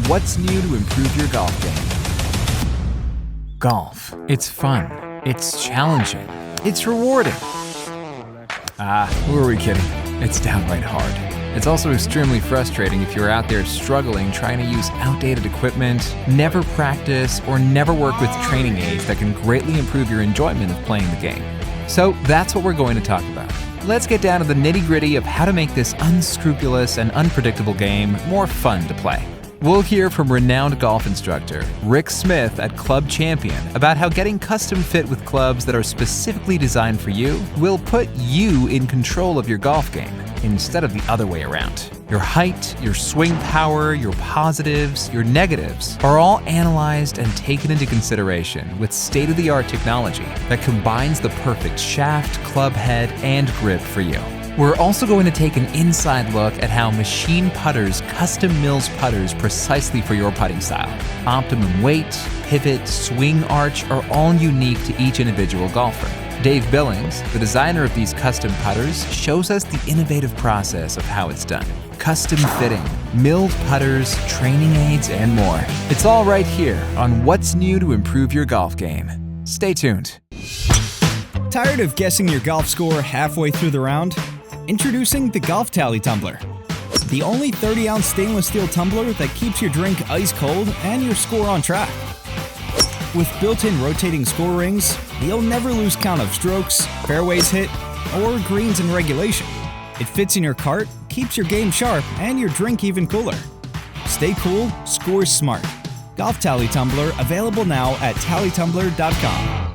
what's new to improve your golf game. Golf. It's fun. It's challenging. It's rewarding. Who are we kidding? It's downright hard. It's also extremely frustrating if you're out there struggling trying to use outdated equipment, never practice, or never work with training aids that can greatly improve your enjoyment of playing the game. So that's what we're going to talk about. Let's get down to the nitty-gritty of how to make this unscrupulous and unpredictable game more fun to play. We'll hear from renowned golf instructor Rick Smith at Club Champion about how getting custom fit with clubs that are specifically designed for you will put you in control of your golf game instead of the other way around. Your height, your swing power, your positives, your negatives are all analyzed and taken into consideration with state-of-the-art technology that combines the perfect shaft, club head, and grip for you. We're also going to take an inside look at how Machine Putters custom mills putters precisely for your putting style. Optimum weight, pivot, swing arch are all unique to each individual golfer. Dave Billings, the designer of these custom putters, shows us the innovative process of how it's done. Custom fitting, milled putters, training aids, and more. It's all right here on What's New to Improve Your Golf Game. Stay tuned. Tired of guessing your golf score halfway through the round? Introducing the Golf Tally Tumbler. The only 30-ounce stainless steel tumbler that keeps your drink ice cold and your score on track. With built-in rotating score rings, you'll never lose count of strokes, fairways hit, or greens in regulation. It fits in your cart, keeps your game sharp, and your drink even cooler. Stay cool, score smart. Golf Tally Tumbler available now at tallytumbler.com.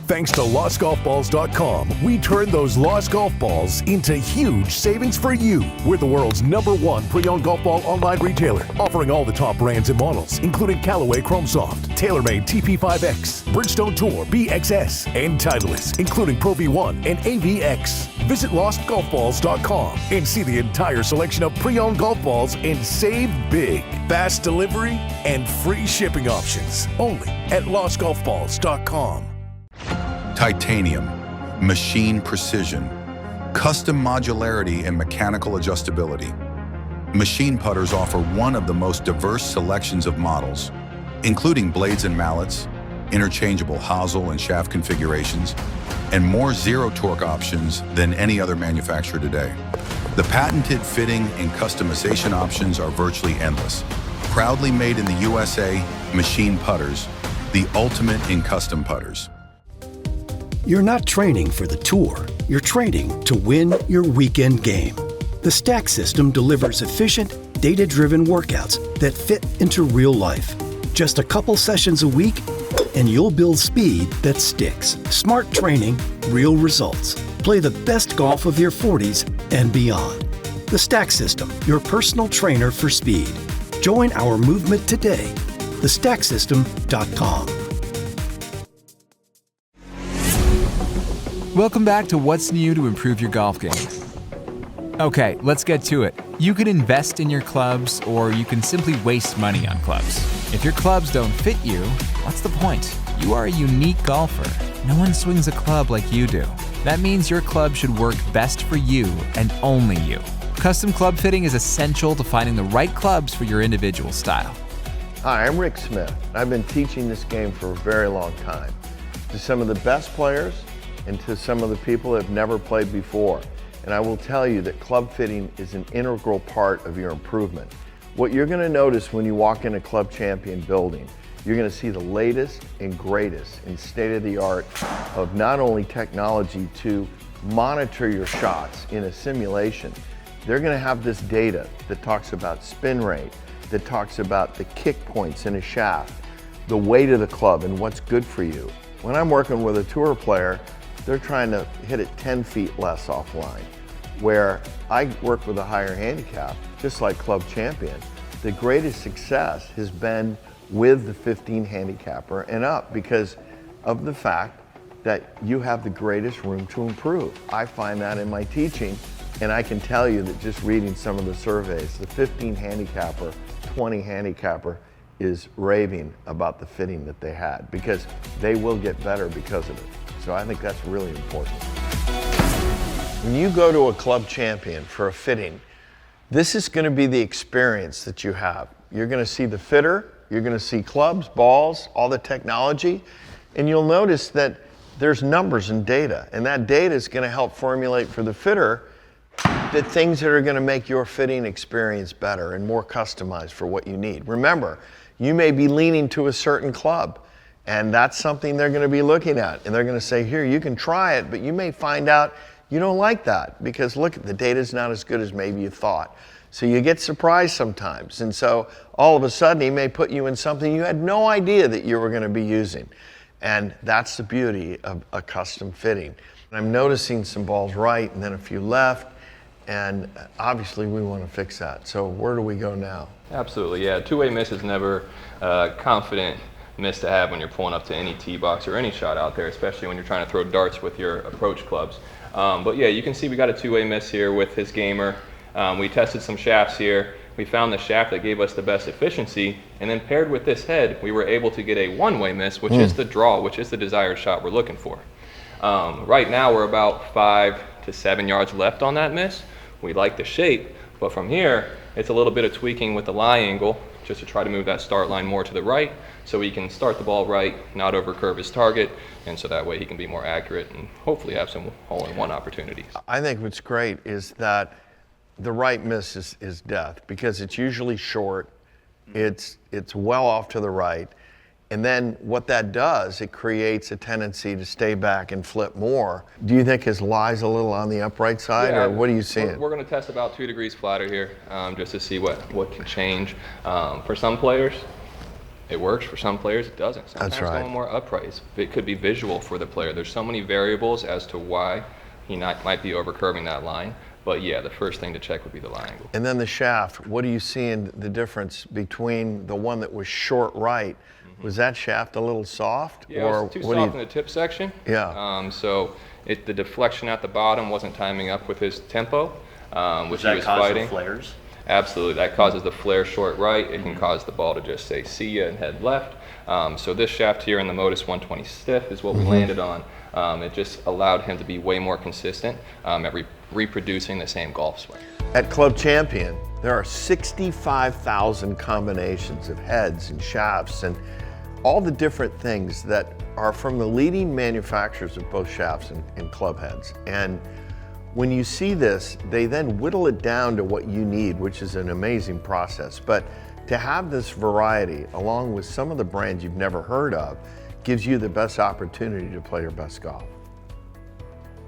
Thanks to LostGolfBalls.com, we turn those lost golf balls into huge savings for you. We're the world's #1 pre-owned golf ball online retailer, offering all the top brands and models, including Callaway Chrome Soft, TaylorMade TP5X, Bridgestone Tour BXS, and Titleist, including Pro V1 and AVX. Visit LostGolfBalls.com and see the entire selection of pre-owned golf balls and save big. Fast delivery and free shipping options, only at LostGolfBalls.com. Titanium, machine precision, custom modularity and mechanical adjustability. Machine Putters offer one of the most diverse selections of models, including blades and mallets, interchangeable hosel and shaft configurations, and more zero torque options than any other manufacturer today. The patented fitting and customization options are virtually endless. Proudly made in the USA, Machine Putters, the ultimate in custom putters. You're not training for the tour. You're training to win your weekend game. The Stack System delivers efficient, data-driven workouts that fit into real life. Just a couple sessions a week, and you'll build speed that sticks. Smart training, real results. Play the best golf of your 40s and beyond. The Stack System, your personal trainer for speed. Join our movement today. thestacksystem.com. Welcome back to What's New to Improve Your Golf Game. Okay, let's get to it. You can invest in your clubs, or you can simply waste money on clubs. If your clubs don't fit you, what's the point? You are a unique golfer. No one swings a club like you do. That means your club should work best for you and only you. Custom club fitting is essential to finding the right clubs for your individual style. Hi, I'm Rick Smith. I've been teaching this game for a very long time. To some of the best players, and to some of the people that have never played before. And I will tell you that club fitting is an integral part of your improvement. What you're gonna notice when you walk in a Club Champion building, you're gonna see the latest and greatest in state-of-the-art of not only technology to monitor your shots in a simulation, they're gonna have this data that talks about spin rate, that talks about the kick points in a shaft, the weight of the club and what's good for you. When I'm working with a tour player, they're trying to hit it 10 feet less offline. Where I work with a higher handicap, just like Club Champion, the greatest success has been with the 15 handicapper and up because of the fact that you have the greatest room to improve. I find that in my teaching, and I can tell you that just reading some of the surveys, the 15 handicapper, 20 handicapper is raving about the fitting that they had because they will get better because of it. So I think that's really important. When you go to a Club Champion for a fitting, this is going to be the experience that you have. You're going to see the fitter, you're going to see clubs, balls, all the technology, and you'll notice that there's numbers and data, and that data is going to help formulate for the fitter the things that are going to make your fitting experience better and more customized for what you need. Remember, you may be leaning to a certain club, and that's something they're going to be looking at, and they're going to say, here, you can try it, but you may find out you don't like that because look, the data's not as good as maybe you thought. So you get surprised sometimes, and so all of a sudden he may put you in something you had no idea that you were going to be using. And that's the beauty of a custom fitting. I'm noticing some balls right and then a few left, and obviously we want to fix that. So where do we go now? Absolutely, yeah. Two-way miss is never a confident miss to have when you're pulling up to any tee box or any shot out there, especially when you're trying to throw darts with your approach clubs. But yeah, you can see we got a two-way miss here with his gamer. We tested some shafts here. We found the shaft that gave us the best efficiency, and then paired with this head, we were able to get a one-way miss, which is the draw, which is the desired shot we're looking for. Right now, we're about 5 to 7 yards left on that miss. We like the shape, but from here, it's a little bit of tweaking with the lie angle, just to try to move that start line more to the right, so he can start the ball right, not overcurve his target, and so that way he can be more accurate and hopefully have some hole-in-one opportunities. I think what's great is that the right miss is death because it's usually short, it's well off to the right, and then what that does, it creates a tendency to stay back and flip more. Do you think his lie's a little on the upright side, or what are you seeing? We're going to test about 2 degrees flatter here, just to see what can change. For some players, it works. For some players, it doesn't. Sometimes That's right. Going more upright, it could be visual for the player. There's so many variables as to why he might be overcurving that line. But yeah, the first thing to check would be the lie angle. And then the shaft, what are you seeing the difference between the one that was short right? Was that shaft a little soft? Yeah, it was too soft in the tip section. Yeah. So the deflection at the bottom wasn't timing up with his tempo, which he was cause fighting. the flares? Absolutely, that causes the flare short right. It can cause the ball to just say see ya and head left. So this shaft here in the Modus 120 stiff is what we landed on. It just allowed him to be way more consistent at reproducing the same golf swing. At Club Champion, there are 65,000 combinations of heads and shafts and all the different things that are from the leading manufacturers of both shafts and club heads. And when you see this, they then whittle it down to what you need, which is an amazing process. But to have this variety, along with some of the brands you've never heard of, gives you the best opportunity to play your best golf.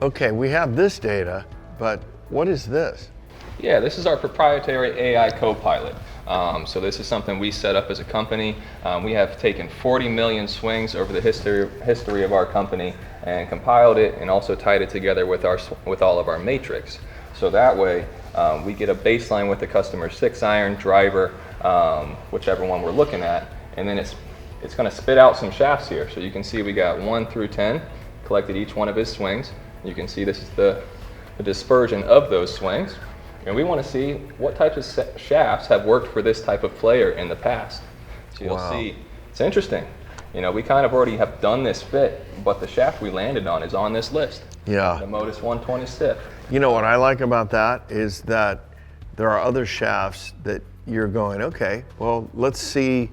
Okay, we have this data, but what is this? Yeah, this is our proprietary AI co-pilot. So this is something we set up as a company. We have taken 40 million swings over the history of our company and compiled it and also tied it together with all of our matrix. So that way we get a baseline with the customer's 6-iron, driver, whichever one we're looking at, and then it's going to spit out some shafts here. So you can see we got 1 through 10, collected each one of his swings. You can see this is the dispersion of those swings. And we want to see what types of shafts have worked for this type of player in the past. So you'll see, it's interesting. You know, we kind of already have done this fit, but the shaft we landed on is on this list. Yeah. The Modus 120 stiff. You know what I like about that is that there are other shafts that you're going, okay, well, let's see,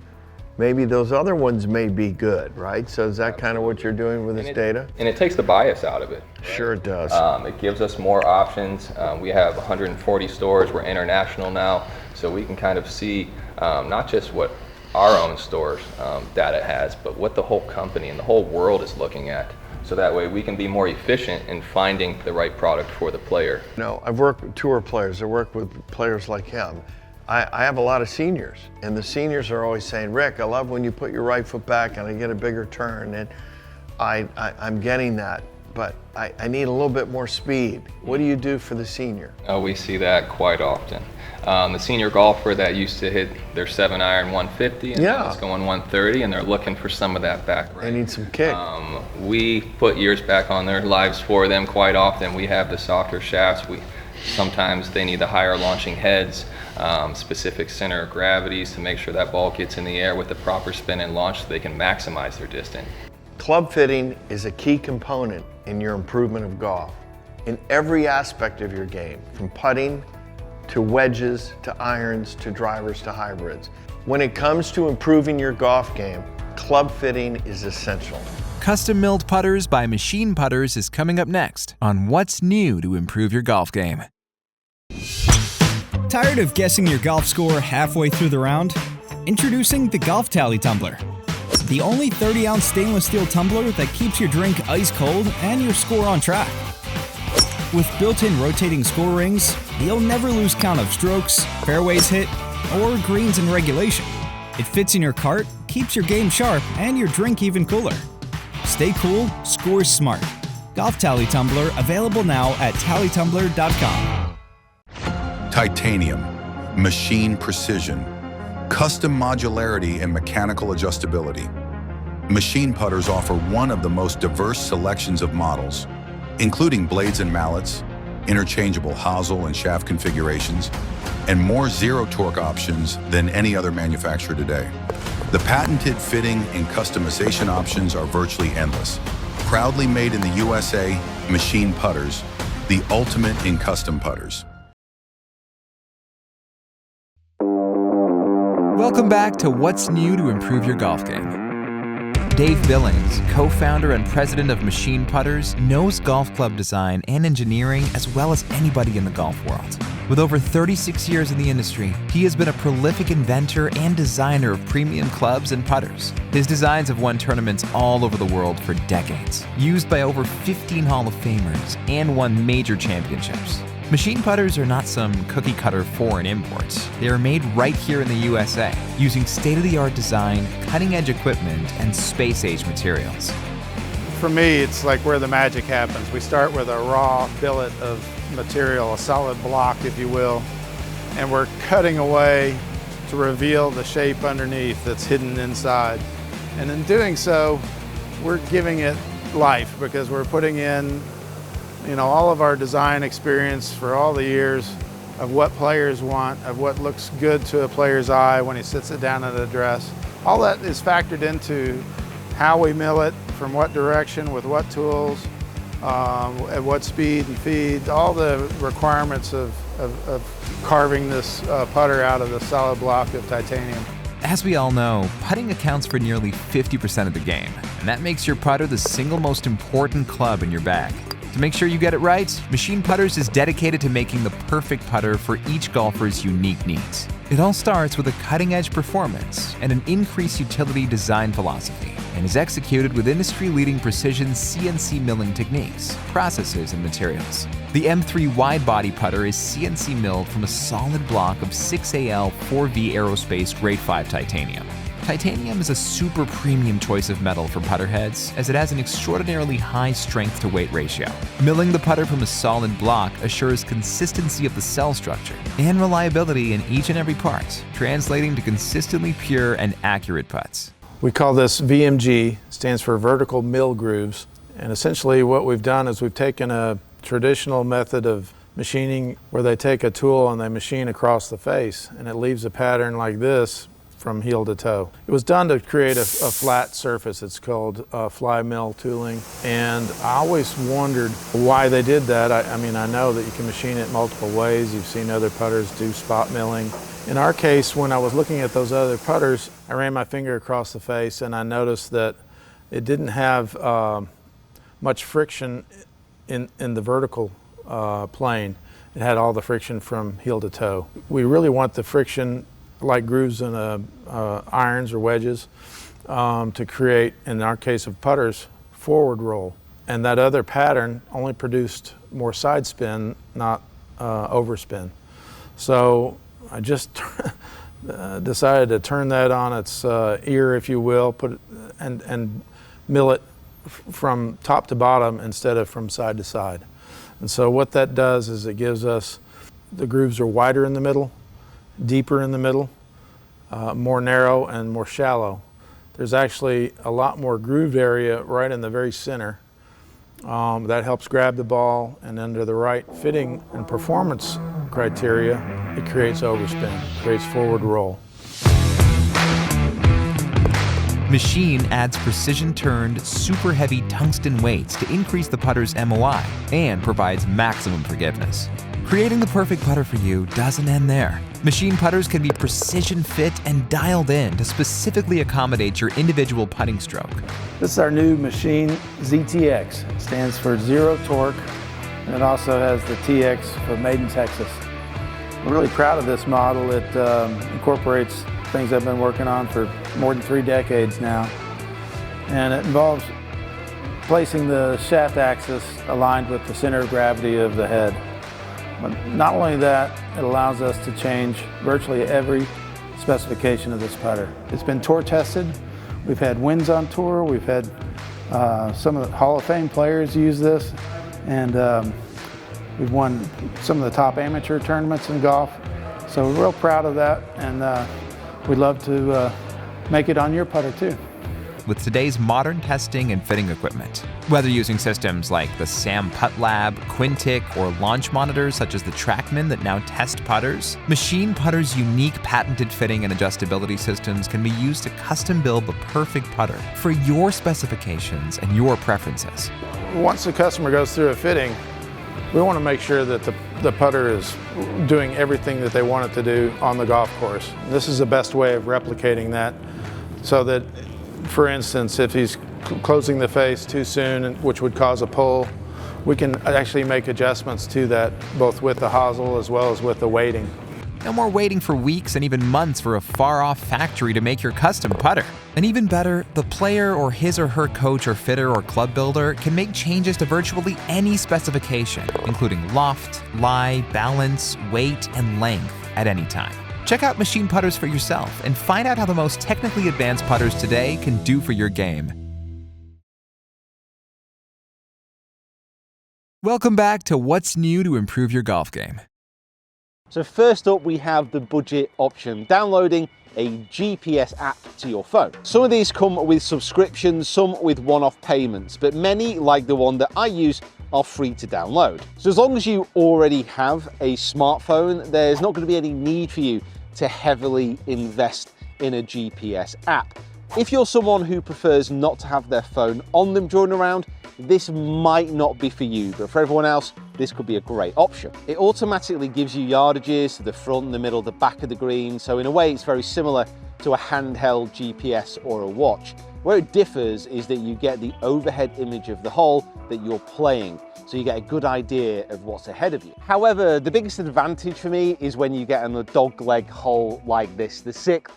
maybe those other ones may be good, right? So is that kind of what you're doing with this data? And it takes the bias out of it. Right? Sure it does. It gives us more options. We have 140 stores. We're international now, so we can kind of see not just what our own stores data has, but what the whole company and the whole world is looking at. So that way we can be more efficient in finding the right product for the player. You know, I've worked with tour players. I work with players like him. I have a lot of seniors, and the seniors are always saying, Rick, I love when you put your right foot back and I get a bigger turn, and I'm getting that, but I need a little bit more speed. What do you do for the senior? Oh, we see that quite often. The senior golfer that used to hit their 7-iron 150 and now it's going 130, and they're looking for some of that back right. They need some kick. We put years back on their lives for them quite often. We have the softer shafts. Sometimes they need the higher launching heads, specific center of gravities to make sure that ball gets in the air with the proper spin and launch so they can maximize their distance. Club fitting is a key component in your improvement of golf in every aspect of your game, from putting to wedges, to irons, to drivers, to hybrids. When it comes to improving your golf game, club fitting is essential. Custom milled putters by Machine Putters is coming up next on What's New to Improve Your Golf Game. Tired of guessing your golf score halfway through the round? Introducing the Golf Tally Tumbler, the only 30-ounce stainless steel tumbler that keeps your drink ice cold and your score on track. With built-in rotating score rings, you'll never lose count of strokes, fairways hit, or greens in regulation. It fits in your cart, keeps your game sharp, and your drink even cooler. Stay cool, score smart. Golf Tally Tumbler available now at tallytumbler.com. Titanium, machine precision, custom modularity and mechanical adjustability. Machine putters offer one of the most diverse selections of models, including blades and mallets, interchangeable hosel and shaft configurations, and more zero torque options than any other manufacturer today. The patented fitting and customization options are virtually endless. Proudly made in the USA, Machine Putters, the ultimate in custom putters. Welcome back to What's New to Improve Your Golf Game. Dave Billings, co-founder and president of Machine Putters, knows golf club design and engineering as well as anybody in the golf world. With over 36 years in the industry, he has been a prolific inventor and designer of premium clubs and putters. His designs have won tournaments all over the world for decades, used by over 15 Hall of Famers, and won major championships. Machine putters are not some cookie-cutter foreign imports. They are made right here in the USA, using state-of-the-art design, cutting-edge equipment, and space-age materials. For me, it's like where the magic happens. We start with a raw billet of material, a solid block, if you will, and we're cutting away to reveal the shape underneath that's hidden inside. And in doing so, we're giving it life because we're putting in all of our design experience for all the years of what players want, of what looks good to a player's eye when he sits it down at a dress. All that is factored into how we mill it, from what direction, with what tools, at what speed and feed, all the requirements of carving this putter out of the solid block of titanium. As we all know, putting accounts for nearly 50% of the game, and that makes your putter the single most important club in your bag. To make sure you get it right, Machine Putters is dedicated to making the perfect putter for each golfer's unique needs. It all starts with a cutting-edge performance and an increased utility design philosophy, and is executed with industry-leading precision CNC milling techniques, processes, and materials. The M3 wide-body putter is CNC milled from a solid block of 6AL 4V Aerospace Grade 5 titanium. Titanium is a super premium choice of metal for putter heads, as it has an extraordinarily high strength-to-weight ratio. Milling the putter from a solid block assures consistency of the cell structure and reliability in each and every part, translating to consistently pure and accurate putts. We call this VMG, stands for vertical mill grooves. And essentially what we've done is we've taken a traditional method of machining where they take a tool and they machine across the face, and it leaves a pattern like this from heel to toe. It was done to create a flat surface. It's called fly mill tooling. And I always wondered why they did that. I mean, I know that you can machine it multiple ways. You've seen other putters do spot milling. In our case, when I was looking at those other putters, I ran my finger across the face and I noticed that it didn't have much friction in the vertical plane. It had all the friction from heel to toe. We really want the friction like grooves in irons or wedges to create, in our case of putters, forward roll. And that other pattern only produced more side spin, not overspin. So I just decided to turn that on its ear, if you will, put it and mill it from top to bottom instead of from side to side. And so what that does is it gives us, the grooves are wider in the middle, deeper in the middle, more narrow and more shallow. There's actually a lot more grooved area right in the very center. That helps grab the ball, and under the right fitting and performance criteria, it creates overspin, creates forward roll. Machine adds precision-turned, super heavy tungsten weights to increase the putter's MOI and provides maximum forgiveness. Creating the perfect putter for you doesn't end there. Machine putters can be precision fit and dialed in to specifically accommodate your individual putting stroke. This is our new Machine ZTX. It stands for Zero Torque, and it also has the TX for Made in Texas. I'm really proud of this model. It incorporates things I've been working on for more than 3 decades now. And it involves placing the shaft axis aligned with the center of gravity of the head. But not only that, it allows us to change virtually every specification of this putter. It's been tour tested. We've had wins on tour. We've had some of the Hall of Fame players use this, and we've won some of the top amateur tournaments in golf. So we're real proud of that, and we'd love to make it on your putter too. With today's modern testing and fitting equipment, whether using systems like the Sam Putt Lab, Quintic, or launch monitors such as the TrackMan that now test putters, Machine Putter's unique patented fitting and adjustability systems can be used to custom build the perfect putter for your specifications and your preferences. Once the customer goes through a fitting, we want to make sure that the putter is doing everything that they want it to do on the golf course. This is the best way of replicating that, so that, for instance, if he's closing the face too soon, which would cause a pull, we can actually make adjustments to that, both with the hosel as well as with the weighting. No more waiting for weeks and even months for a far-off factory to make your custom putter. And even better, the player or his or her coach or fitter or club builder can make changes to virtually any specification, including loft, lie, balance, weight, and length at any time. Check out Machine Putters for yourself and find out how the most technically advanced putters today can do for your game. Welcome back to What's New to Improve Your Golf Game. So first up, we have the budget option, downloading a GPS app to your phone. Some of these come with subscriptions, some with one-off payments, but many, like the one that I use, are free to download. So as long as you already have a smartphone, there's not going to be any need for you to heavily invest in a GPS app. If you're someone who prefers not to have their phone on them during a round, this might not be for you, but for everyone else, this could be a great option. It automatically gives you yardages to the front, the middle, the back of the green, so in a way it's very similar to a handheld GPS or a watch. Where it differs is that you get the overhead image of the hole that you're playing, so you get a good idea of what's ahead of you. However, the biggest advantage for me is when you get on a dogleg hole like this, the 6th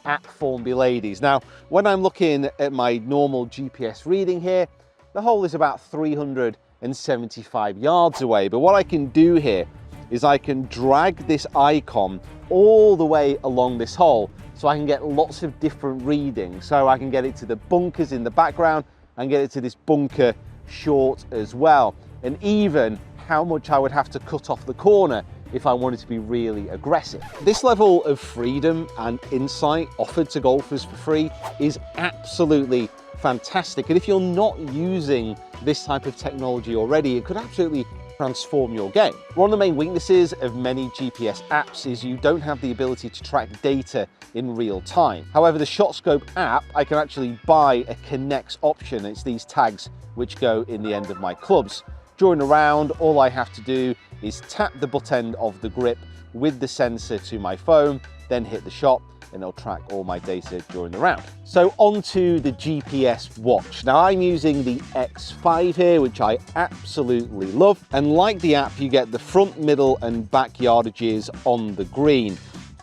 at Formby Ladies. Now, when I'm looking at my normal GPS reading here, the hole is about 375 yards away, but what I can do here is I can drag this icon all the way along this hole, so I can get lots of different readings. So I can get it to the bunkers in the background and get it to this bunker short as well, and even how much I would have to cut off the corner if I wanted to be really aggressive. This level of freedom and insight offered to golfers for free is absolutely fantastic, and if you're not using this type of technology already, it could absolutely transform your game. One of the main weaknesses of many GPS apps is you don't have the ability to track data in real time. However, the ShotScope app, I can actually buy a Connects option. It's these tags which go in the end of my clubs. During a round, all I have to do is tap the butt end of the grip with the sensor to my phone, then hit the shot, and it'll track all my data during the round. So onto the GPS watch. Now I'm using the X5 here, which I absolutely love. And like the app, you get the front, middle, and back yardages on the green.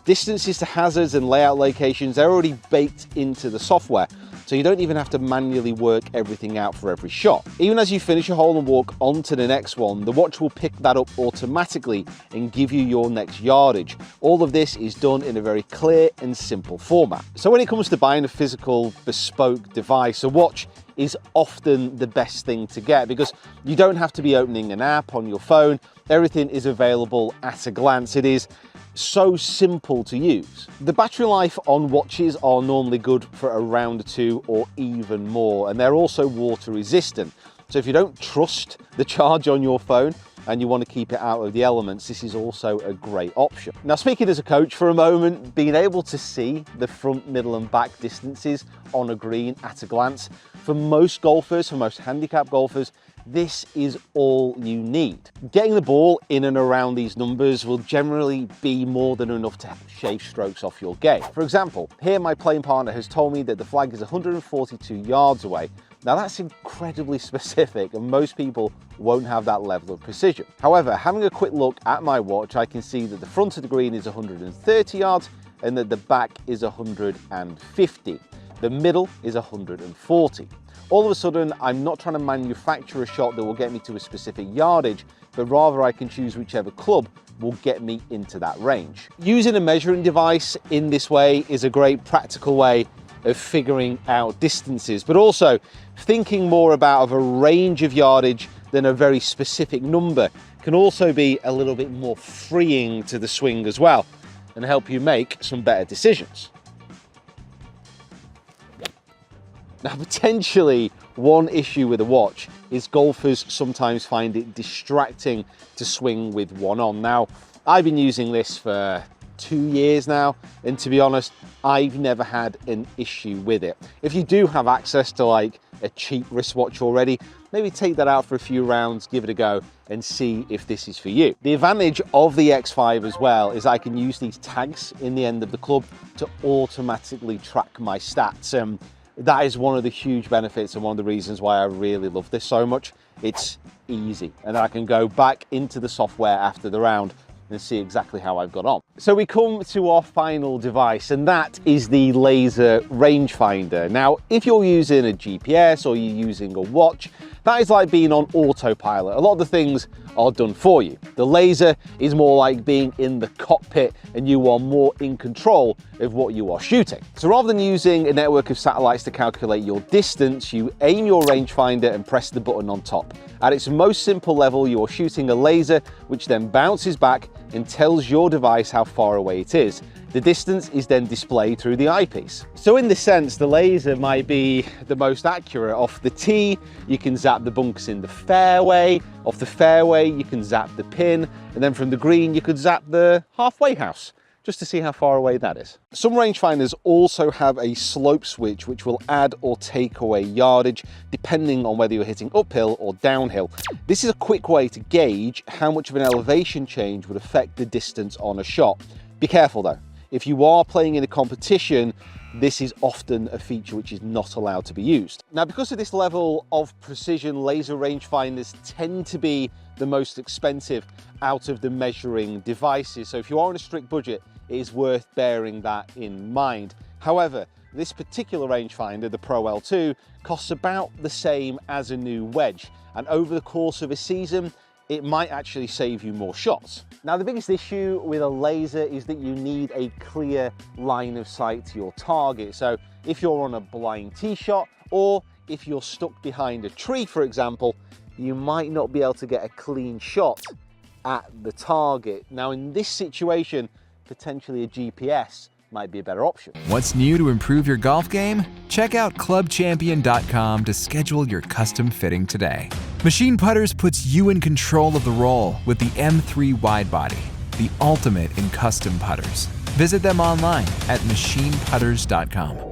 Distances to hazards and layout locations, they're already baked into the software, so you don't even have to manually work everything out for every shot. Even as you finish a hole and walk on to the next one, the watch will pick that up automatically and give you your next yardage. All of this is done in a very clear and simple format. So when it comes to buying a physical bespoke device, a watch is often the best thing to get because you don't have to be opening an app on your phone. Everything is available at a glance. It is so simple to use. The battery life on watches are normally good for a round or two or even more, and they're also water resistant. So if you don't trust the charge on your phone, and you want to keep it out of the elements, this is also a great option. Now, speaking as a coach for a moment, being able to see the front, middle and back distances on a green at a glance, for most golfers, for most handicap golfers, this is all you need. Getting the ball in and around these numbers will generally be more than enough to shave strokes off your game. For example, here my playing partner has told me that the flag is 142 yards away. Now that's incredibly specific and most people won't have that level of precision. However, having a quick look at my watch, I can see that the front of the green is 130 yards and that the back is 150. The middle is 140. All of a sudden, I'm not trying to manufacture a shot that will get me to a specific yardage, but rather I can choose whichever club will get me into that range. Using a measuring device in this way is a great practical way of figuring out distances, but also thinking more about a range of yardage than a very specific number can also be a little bit more freeing to the swing as well and help you make some better decisions. Now, potentially one issue with a watch is golfers sometimes find it distracting to swing with one on. Now, I've been using this for 2 years now, and to be honest, I've never had an issue with it. If you do have access to like a cheap wristwatch already, maybe take that out for a few rounds, give it a go and see if this is for you. The advantage of the X5 as well is I can use these tags in the end of the club to automatically track my stats. That is one of the huge benefits and one of the reasons why I really love this so much. It's easy, and I can go back into the software after the round and see exactly how I've got on. So we come to our final device, and that is the laser rangefinder. Now, if you're using a GPS or you're using a watch, that is like being on autopilot. A lot of the things are done for you. The laser is more like being in the cockpit and you are more in control of what you are shooting. So rather than using a network of satellites to calculate your distance, you aim your rangefinder and press the button on top. At its most simple level, you are shooting a laser, which then bounces back and tells your device how far away it is. The distance is then displayed through the eyepiece. So in this sense, the laser might be the most accurate. Off the tee, you can zap the bunkers in the fairway. Off the fairway, you can zap the pin. And then from the green, you could zap the halfway house, just to see how far away that is. Some rangefinders also have a slope switch, which will add or take away yardage, depending on whether you're hitting uphill or downhill. This is a quick way to gauge how much of an elevation change would affect the distance on a shot. Be careful though. If you are playing in a competition, this is often a feature which is not allowed to be used. Now, because of this level of precision, laser rangefinders tend to be the most expensive out of the measuring devices. So if you are on a strict budget, it is worth bearing that in mind. However, this particular rangefinder, the Pro L2, costs about the same as a new wedge. And over the course of a season, it might actually save you more shots. Now, the biggest issue with a laser is that you need a clear line of sight to your target. So if you're on a blind tee shot, or if you're stuck behind a tree, for example, you might not be able to get a clean shot at the target. Now, in this situation, potentially a GPS might be a better option. What's new to improve your golf game? Check out clubchampion.com to schedule your custom fitting today. Machine Putters puts you in control of the roll with the M3 wide body, the ultimate in custom putters. Visit them online at machineputters.com.